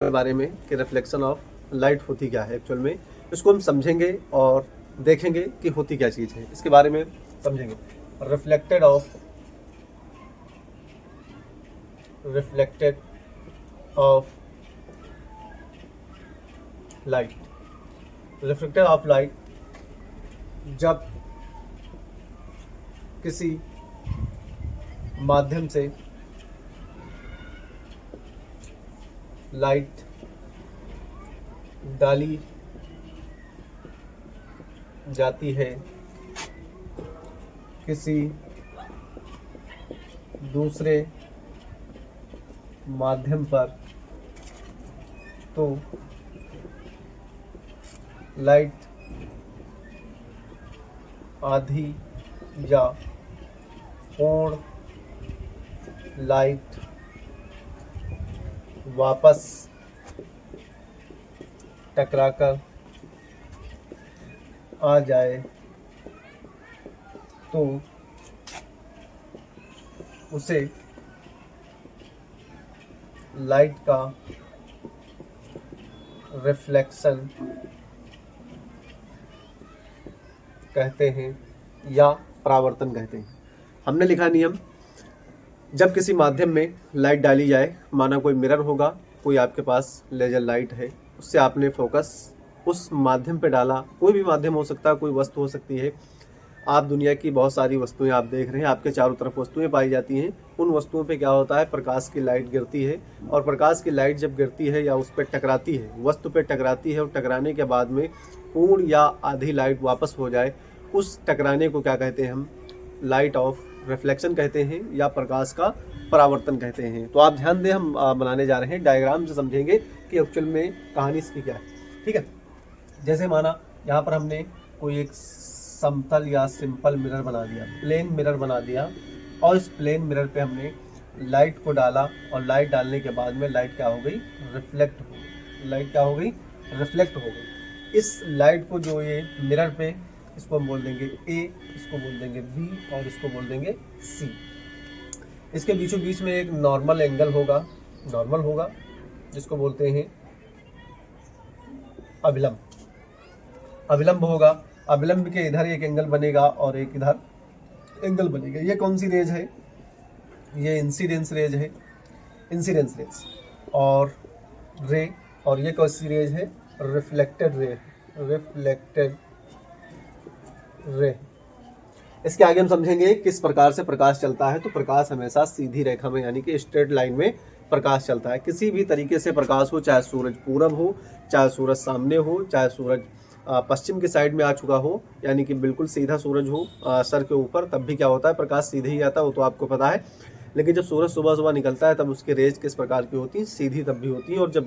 के बारे में कि रिफ्लेक्शन ऑफ लाइट होती क्या है एक्चुअल में। इसको हम समझेंगे और देखेंगे कि होती क्या चीज़ है, इसके बारे में समझेंगे। Reflected of light, reflected of light जब किसी माध्यम से लाइट डाली जाती है किसी दूसरे माध्यम पर, तो लाइट आधी या पूर्ण लाइट वापस टकराकर आ जाए तो उसे लाइट का रिफ्लेक्शन कहते हैं या परावर्तन कहते हैं। हमने लिखा नियम, जब किसी माध्यम में लाइट डाली जाए, माना कोई मिरर होगा, कोई आपके पास लेजर लाइट है, उससे आपने फोकस उस माध्यम पे डाला, कोई भी माध्यम हो सकता है, कोई वस्तु हो सकती है। आप दुनिया की बहुत सारी वस्तुएं आप देख रहे हैं, आपके चारों तरफ वस्तुएं पाई जाती हैं। उन वस्तुओं पे क्या होता है, प्रकाश की लाइट गिरती है, और प्रकाश की लाइट जब गिरती है या उस पर टकराती है, वस्तु पे टकराती है, और टकराने के बाद में पूर्ण या आधी लाइट वापस हो जाए, उस टकराने को क्या कहते हैं हम, लाइट ऑफ रिफ्लेक्शन कहते हैं या प्रकाश का परावर्तन कहते हैं। तो आप ध्यान दें, हम बनाने जा रहे हैं डायग्राम से समझेंगे कि एक्चुअल में कहानी इसकी क्या है। ठीक है, जैसे माना यहाँ पर हमने कोई एक समतल या सिंपल मिरर बना दिया, प्लेन मिरर बना दिया, और इस प्लेन मिरर पे हमने लाइट को डाला, और लाइट डालने के बाद में लाइट क्या हो गई, रिफ्लेक्ट हो गई। लाइट क्या हो गई, रिफ्लेक्ट हो गई। इस लाइट को जो ये मिरर पे, इसको हम बोल देंगे ए, इसको बोल देंगे बी, और इसको बोल देंगे सी। इसके बीचों बीच में एक नॉर्मल एंगल होगा, नॉर्मल होगा, जिसको बोलते हैं अभिलंब। अभिलंब होगा, अभिलंब के इधर एक एंगल बनेगा और एक इधर एंगल बनेगा। ये कौन सी रेज है, ये इंसिडेंस रेज है, इंसिडेंस रेज, और रे, और ये कौन सी रेज है, रिफ्लेक्टेड रे, रिफ्लेक्टेड रे। इसके आगे हम समझेंगे किस प्रकार से प्रकाश चलता है। तो प्रकाश हमेशा सीधी रेखा में, यानी कि स्ट्रेट लाइन में प्रकाश चलता है। किसी भी तरीके से प्रकाश हो, चाहे सूरज पूरब हो, चाहे सूरज सामने हो, चाहे सूरज पश्चिम की साइड में आ चुका हो, यानी कि बिल्कुल सीधा सूरज हो सर के ऊपर, तब भी क्या होता है, प्रकाश सीधे ही आता है, वो तो आपको पता है। लेकिन जब सूरज सुबह सुबह निकलता है तब उसकी रेज किस प्रकार की होती है, सीधी तब भी होती है, और जब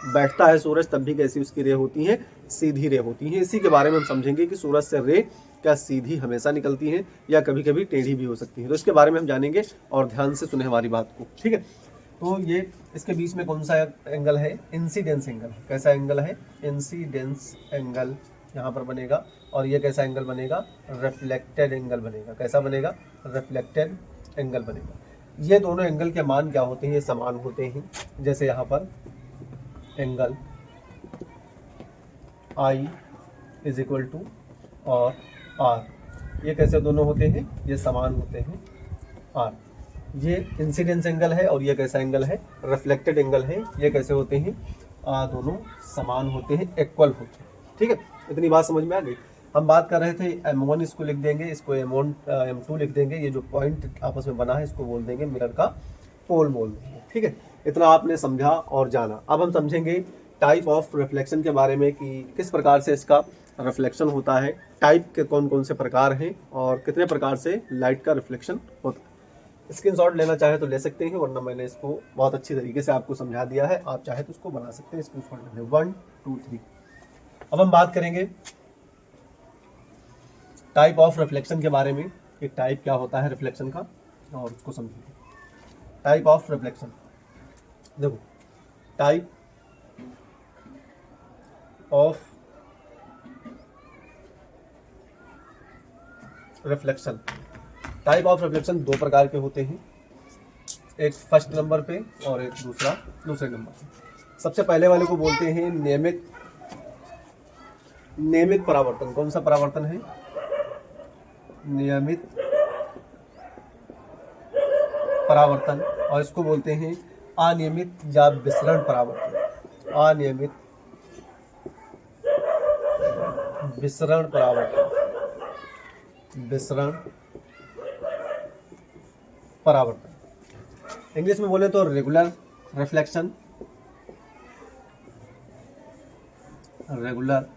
बैठता है सूरज तब भी कैसी उसकी रे होती है, सीधी रे होती है। इसी के बारे में हम समझेंगे कि सूरज से रे क्या सीधी हमेशा निकलती हैं या कभी कभी टेढ़ी भी हो सकती है। तो इसके बारे में हम जानेंगे, और ध्यान से सुने हमारी बात को। ठीक है, तो ये इसके बीच में कौन सा एंगल है, इंसिडेंस एंगल। कैसा एंगल है, इंसिडेंस एंगल यहाँ पर बनेगा, और ये कैसा एंगल बनेगा, रिफ्लेक्टेड एंगल बनेगा। कैसा बनेगा, रिफ्लेक्टेड एंगल बनेगा। ये दोनों एंगल के मान क्या होते हैं, ये समान होते हैं। जैसे यहाँ पर angle I is equal to और आर, ये कैसे दोनों होते हैं, ये समान होते हैं आर। ये इंसिडेंस एंगल है, और ये कैसा एंगल है, रिफ्लेक्टेड एंगल है। ये कैसे होते हैं, दोनों समान होते हैं, इक्वल होते हैं। ठीक है, इतनी बात समझ में आ गई। हम बात कर रहे थे M1, इसको लिख देंगे, इसको M1 M2 लिख देंगे। ये जो पॉइंट आपस में बना है इसको बोल देंगे मिरर का पोल बोल देंगे। ठीक है, इतना आपने समझा और जाना। अब हम समझेंगे टाइप ऑफ रिफ्लेक्शन के बारे में कि किस प्रकार से इसका रिफ्लेक्शन होता है, टाइप के कौन कौन से प्रकार हैं, और कितने प्रकार से लाइट का रिफ्लेक्शन होता है। स्क्रीनशॉट लेना चाहे तो ले सकते हैं, वरना मैंने इसको बहुत अच्छी तरीके से आपको समझा दिया है। आप चाहे तो उसको बना सकते हैं, स्क्रीनशॉट लेने 1 2 3। अब हम बात करेंगे टाइप ऑफ रिफ्लेक्शन के बारे में कि टाइप क्या होता है रिफ्लेक्शन का, और उसको समझेंगे। टाइप ऑफ रिफ्लेक्शन, देखो, type of reflection, type of reflection दो प्रकार के होते हैं, एक फर्स्ट नंबर पे और एक दूसरे नंबर पे। सबसे पहले वाले को बोलते हैं नियमित परावर्तन। कौन सा परावर्तन है? नियमित परावर्तन। और इसको बोलते हैं अनियमित या विसरण परावर्तन। अनियमित विसरण परावर्तन। विसरण परावर्तन। इंग्लिश में बोले तो रेगुलर रिफ्लेक्शन, रेगुलर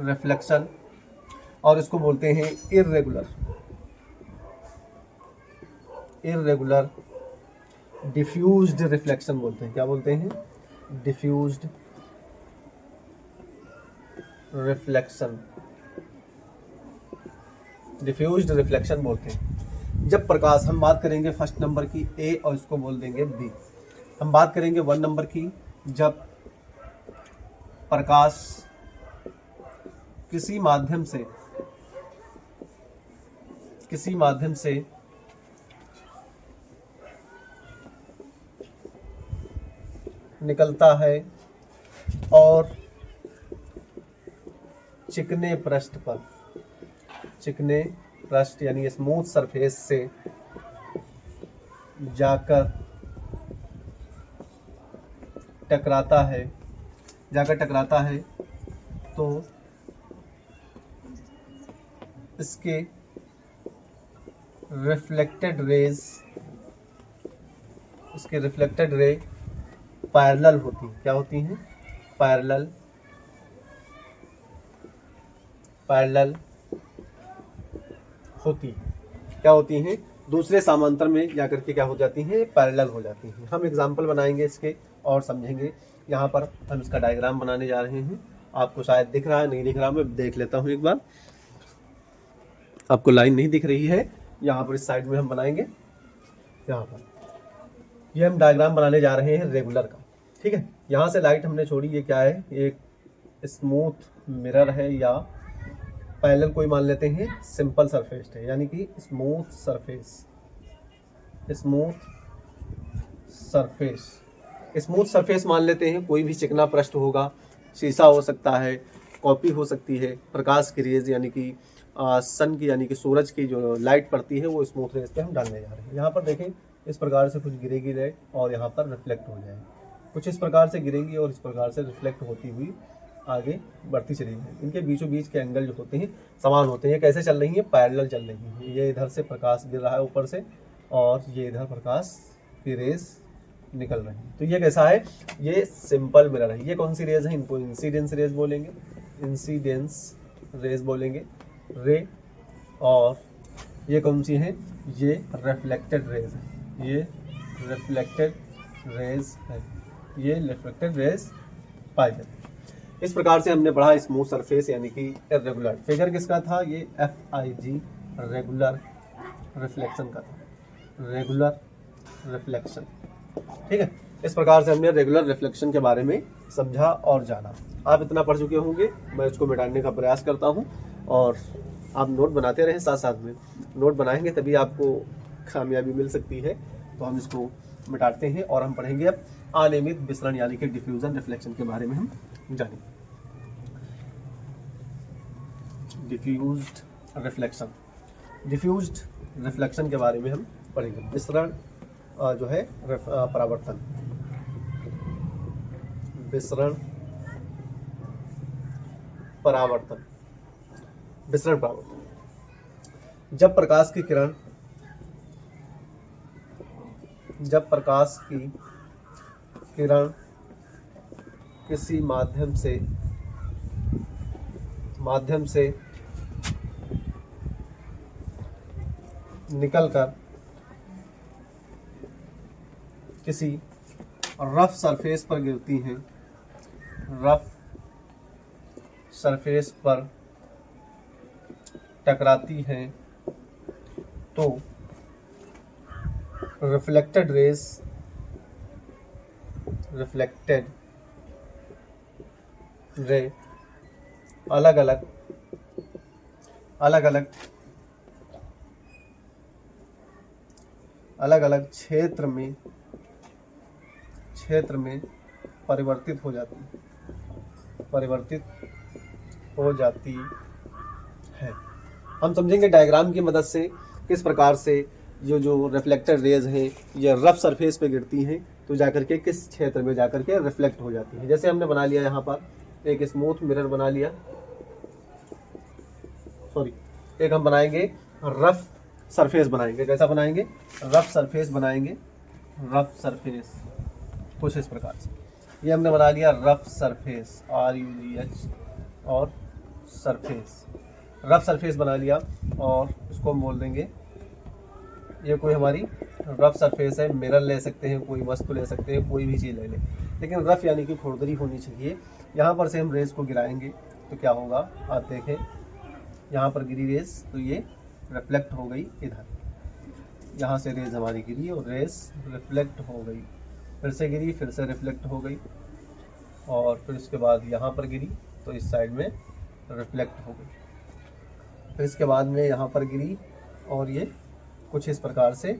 रिफ्लेक्शन। और इसको बोलते हैं इर्रेगुलर डिफ्यूज्ड रिफ्लेक्शन बोलते हैं। क्या बोलते हैं? Diffused reflection. डिफ्यूज्ड रिफ्लेक्शन बोलते हैं। जब प्रकाश, हम बात करेंगे फर्स्ट नंबर की ए और इसको बोल देंगे बी। हम बात करेंगे 1 नंबर की, जब प्रकाश किसी माध्यम से निकलता है और चिकने पृष्ठ यानी स्मूथ सरफेस से जाकर टकराता है तो इसके रिफ्लेक्टेड रे पैरेलल होती हैं। क्या होती हैं? पैरेलल होती हैं। क्या होती हैं? दूसरे समांतर में जाकर के क्या हो जाती हैं? पैरेलल हो जाती हैं। हम एग्जाम्पल बनाएंगे इसके और समझेंगे। यहाँ पर हम इसका डायग्राम बनाने जा रहे हैं। आपको शायद दिख रहा है, नहीं दिख रहा, मैं देख लेता हूँ एक बार। आपको लाइन नहीं दिख रही है, यहाँ पर इस साइड में हम बनाएंगे। यहाँ पर ये हम डायग्राम बनाने जा रहे हैं रेगुलर का। ठीक है, यहाँ से लाइट हमने छोड़ी। ये क्या है? एक स्मूथ मिरर है या पैरेलल कोई मान लेते हैं, सिंपल सरफेस है, यानी कि स्मूथ सरफेस मान लेते हैं। कोई भी चिकना पृष्ठ होगा, शीशा हो सकता है, कॉपी हो सकती है। प्रकाश की रेज यानी कि सन की यानी कि सूरज की जो लाइट पड़ती है वो स्मूथ रेज पे हम डालने जा रहे हैं। यहाँ पर देखें, इस प्रकार से कुछ गिरेगी लाइट और यहाँ पर रिफ्लेक्ट हो जाएगी। कुछ इस प्रकार से गिरेंगी और इस प्रकार से रिफ्लेक्ट होती हुई आगे बढ़ती चली जाएगी। इनके बीचों बीच के एंगल जो होते हैं समान होते हैं। कैसे चल रही है? पैरेलल चल रही है। ये इधर से प्रकाश गिर रहा है ऊपर से और ये इधर प्रकाश की रेज निकल रही है। तो ये कैसा है? ये सिंपल मिरर है। ये कौन सी रेज है? इनको इंसिडेंस रेज बोलेंगे, रे। और ये कौन सी है? ये रिफ्लेक्टेड रेज है। ये रिफ्लेक्टेड रेज पाई जाती है। इस प्रकार से हमने पढ़ा स्मूथ सरफेस यानी कि इर्रेगुलर। फिगर किसका था? ये FIG रेगुलर रिफ्लेक्शन का था। Regular reflection. ठीक है, इस प्रकार से हमने रेगुलर रिफ्लेक्शन के बारे में समझा और जाना। आप इतना पढ़ चुके होंगे, मैं इसको मिटाने का प्रयास करता हूँ और आप नोट बनाते रहें। साथ में नोट बनाएंगे तभी आपको कामयाबी मिल सकती है। तो हम इसको मिटाते हैं और हम पढ़ेंगे अब अनियमित विसरण यानी कि डिफ्यूजन रिफ्लेक्शन के बारे में हम जानेंगे। डिफ्यूज्ड रिफ्लेक्शन के बारे में हम पढ़ेंगे। विसरण जो है परावर्तन, विसरण परावर्तन। जब प्रकाश की किरण किसी माध्यम से निकलकर किसी रफ सरफेस पर गिरती हैं, रफ सरफेस पर टकराती हैं, तो रिफ्लेक्टेड रे अलग अलग क्षेत्र क्षेत्र में परिवर्तित हो जाती है। हम समझेंगे डायग्राम की मदद से किस प्रकार से जो रिफ्लेक्टेड रेज हैं ये रफ सरफेस पे गिरती हैं तो जाकर के किस क्षेत्र में जाकर के रिफ्लेक्ट हो जाती है। जैसे हमने बना लिया यहाँ पर एक स्मूथ मिरर बना लिया, एक हम बनाएंगे रफ सरफेस बनाएंगे। कैसा बनाएंगे? रफ सरफेस बनाएंगे। रफ सरफेस कुछ इस प्रकार से, ये हमने बना लिया रफ सरफेस, RUGH और सरफेस, रफ सरफेस बना लिया और उसको हम बोल देंगे ये कोई हमारी रफ सरफेस है। मिरर ले सकते हैं, कोई वस्तु ले सकते हैं, कोई भी चीज़ ले लें, लेकिन रफ यानी कि खुरदरी होनी चाहिए। यहाँ पर से हम रेस को गिराएंगे तो क्या होगा, आप देखें यहाँ पर गिरी रेस तो ये रिफ्लेक्ट हो गई इधर, यहाँ से रेस हमारी गिरी और रेस रिफ्लेक्ट हो गई, फिर से गिरी, फिर से रिफ्लेक्ट हो गई और फिर उसके बाद यहाँ पर गिरी तो इस साइड में रिफ्लेक्ट हो गई, फिर इसके बाद में यहाँ पर गिरी और ये कुछ इस प्रकार से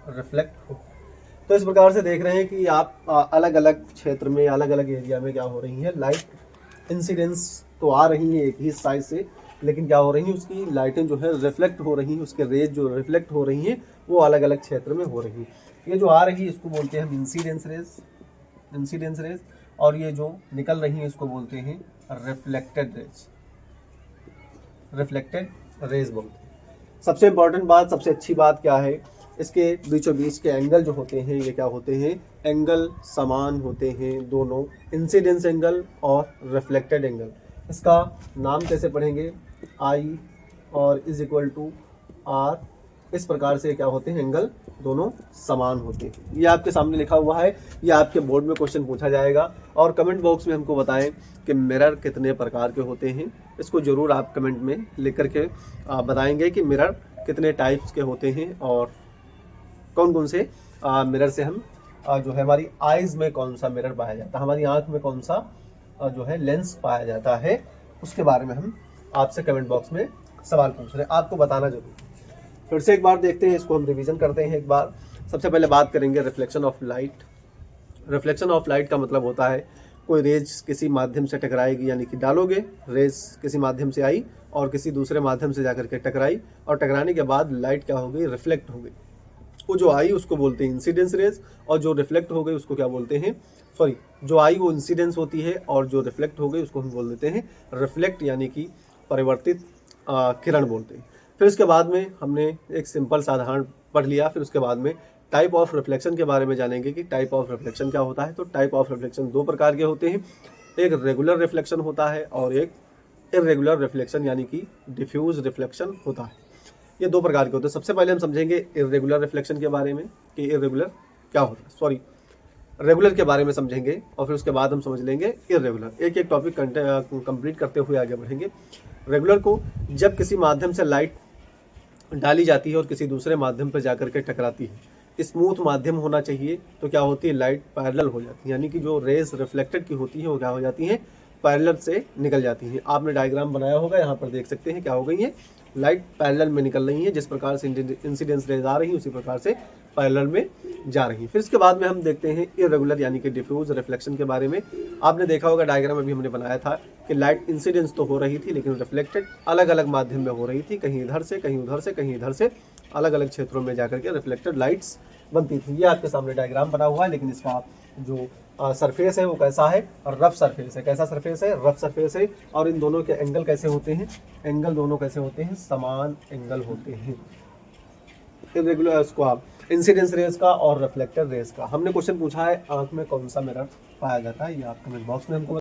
रिफ्लेक्ट हो। तो इस प्रकार से देख रहे हैं कि आप अलग अलग क्षेत्र में, अलग अलग एरिया में क्या हो रही है, लाइट इंसिडेंस तो आ रही है एक ही साइड से, लेकिन क्या हो रही है, उसकी लाइटें जो है रिफ्लेक्ट हो रही हैं, उसके रेज जो रिफ्लेक्ट हो रही हैं वो अलग अलग क्षेत्र में हो रही है। ये जो आ रही है इसको बोलते हैं हम इंसिडेंस रेज, और ये जो निकल रही है इसको बोलते हैं रिफ्लेक्टेड रेज बोलते हैं। सबसे इम्पॉर्टेंट बात, सबसे अच्छी बात क्या है, इसके बीचों बीच के एंगल जो होते हैं ये क्या होते हैं, एंगल समान होते हैं दोनों, इंसिडेंस एंगल और रिफ्लेक्टेड एंगल। इसका नाम कैसे पढ़ेंगे, I और =R, इस प्रकार से क्या होते हैं, एंगल दोनों समान होते हैं। ये आपके सामने लिखा हुआ है, ये आपके बोर्ड में क्वेश्चन पूछा जाएगा और कमेंट बॉक्स में हमको बताएं कि मिरर कितने प्रकार के होते हैं। इसको ज़रूर आप कमेंट में लिख करके बताएंगे कि मिरर कितने टाइप्स के होते हैं और कौन कौन से मिरर से हम जो है हमारी आइज़ में कौन सा मिरर पाया जाता है, हमारी आँख में कौन सा जो है लेंस पाया जाता है, उसके बारे में हम आपसे कमेंट बॉक्स में सवाल पूछ रहे हैं, आपको बताना जरूर। फिर से एक बार देखते हैं, इसको हम रिवीजन करते हैं एक बार। सबसे पहले बात करेंगे reflection of light. Reflection of light का मतलब होता है कोई रेज किसी माध्यम से टकराएगी, यानी कि डालोगे, रेज किसी माध्यम से आई और किसी दूसरे माध्यम से जाकर के टकराई और टकराने के बाद लाइट क्या हो गई, रिफ्लेक्ट हो गई। वो जो आई उसको बोलते हैं इंसिडेंस रेज और जो रिफ्लेक्ट हो गई उसको क्या बोलते हैं, जो आई वो इंसिडेंस होती है और जो रिफ्लेक्ट हो गई उसको हम बोल देते हैं रिफ्लेक्ट, यानी कि परिवर्तित किरण बोलते हैं। फिर उसके बाद में हमने एक सिंपल साधारण पढ़ लिया। फिर उसके बाद में टाइप ऑफ रिफ्लेक्शन के बारे में जानेंगे कि टाइप ऑफ रिफ्लेक्शन क्या होता है। तो टाइप ऑफ रिफ्लेक्शन दो प्रकार के होते हैं, एक रेगुलर रिफ्लेक्शन होता है और एक इर्रेगुलर रिफ्लेक्शन यानी कि डिफ्यूज रिफ्लेक्शन होता है। ये दो प्रकार के होते हैं। सबसे पहले हम समझेंगे इर्रेगुलर रिफ्लेक्शन के बारे में कि इर्रेगुलर क्या होता है, रेगुलर के बारे में समझेंगे और फिर उसके बाद हम समझ लेंगे इर्रेगुलर। एक एक टॉपिक कंप्लीट करते हुए आगे बढ़ेंगे। रेगुलर को जब किसी माध्यम से लाइट डाली जाती है और किसी दूसरे माध्यम पर जाकर के टकराती है, स्मूथ माध्यम होना चाहिए तो क्या होती है, लाइट पैरेलल हो जाती है, यानी कि जो रेज रिफ्लेक्टेड की होती है वो क्या हो जाती हैं, पैरेलल से निकल जाती हैं। आपने डायग्राम बनाया होगा, यहाँ पर देख सकते हैं क्या हो गई है, लाइट पैरेलल में निकल रही है, जिस प्रकार से इंसिडेंस रेज आ रही है उसी प्रकार से पैरेलल में जा रही है। फिर इसके बाद में हम देखते हैं इर्रेगुलर यानी कि डिफ्यूज रिफ्लेक्शन के बारे में। आपने देखा होगा डायग्राम अभी हमने बनाया था कि लाइट इंसिडेंस तो हो रही थी लेकिन रिफ्लेक्टेड अलग अलग माध्यम में हो रही थी, कहीं इधर से, कहीं उधर से, कहीं इधर से, अलग अलग क्षेत्रों में जाकर के रिफ्लेक्टेड लाइट्स बनती थी। ये आपके सामने डायग्राम बना हुआ है, लेकिन इसका जो सरफेस है वो कैसा है, रफ सरफेस है। कैसा सरफेस है, रफ सरफेस है। और इन दोनों के एंगल कैसे होते हैं, एंगल दोनों कैसे होते हैं, समान एंगल होते हैं। इर्रेगुलर उसको आप इंसिडेंस रेज का और रिफ्लेक्टेड रेज का। हमने क्वेश्चन पूछा है आंख में कौन सा मिरर पाया जाता है, ये आप कमेंट बॉक्स में हमको